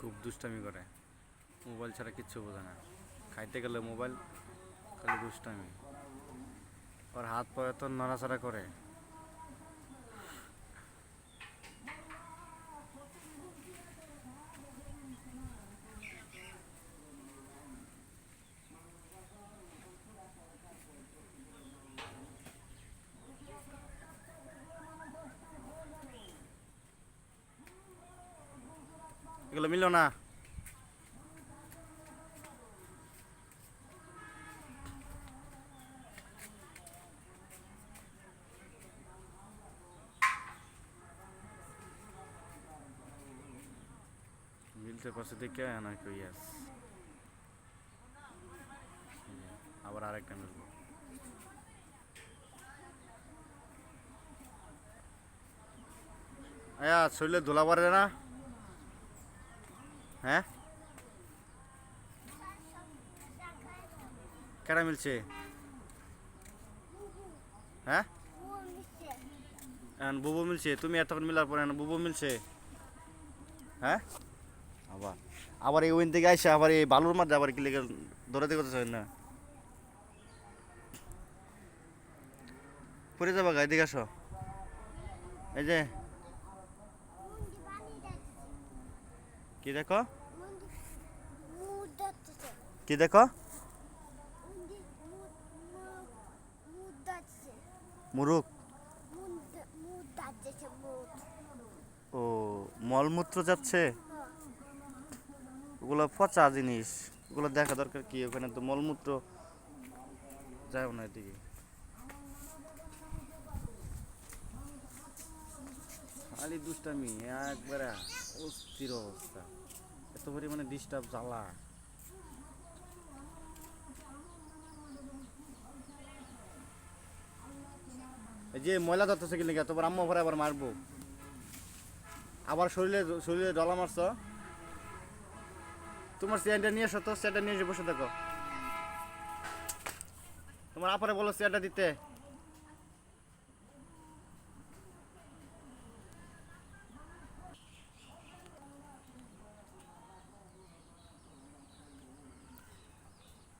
খুব দুষ্টামি করে, মোবাইল ছাড়া কিচ্ছু বোঝে না। খাইতে গেলে মোবাইল, খালি দুষ্টামি। ওর হাত পা এত নড়াচড়া করে। এগুলো মিললো না। মিলতে পারছে দেখে না কেউ, ইয়াস। আবার আরেকটা মিলবো। আয়া শরীরে ধুলা পড়ে না? হ্যাঁ, কেডা মিলছে? হ্যাঁ, এখন বুবু মিলছে। তুমি এতক্ষণ মিলার পরে এখন বুবু মিলছে। হ্যাঁ, আবার আবার এই ওইন থেকে আইসে আবার এই বালুর মধ্যে আবার কি লেগে দৌড়াতে করতেছ না? পড়ে যাবা গায়ে দিকে আসো। এই যে কি দেখো, কি দেখো? মুরুখ? ও, মলমূত্র যাচ্ছে। ওগুলো পচা জিনিস, ওগুলো দেখা দরকার কি? ওখানে তো মলমূত্র যায় না এদিকে। খালি দুষ্টামি, একবারে অস্থির অবস্থা। এত পরিমাণে ডিস্টার্ব, জ্বালা। এই যে ময়লা ধরতেছে কি লেগে, তোমার আম্মা ভরে আবার মারবো। আবার শরীরে শরীরে ডলা মারছ। তোমার চেয়ারটা নিয়ে এসো তো, চেয়ারটা নিয়ে এসে বসে দেখো। তোমার আপারে বলো চেয়ারটা দিতে।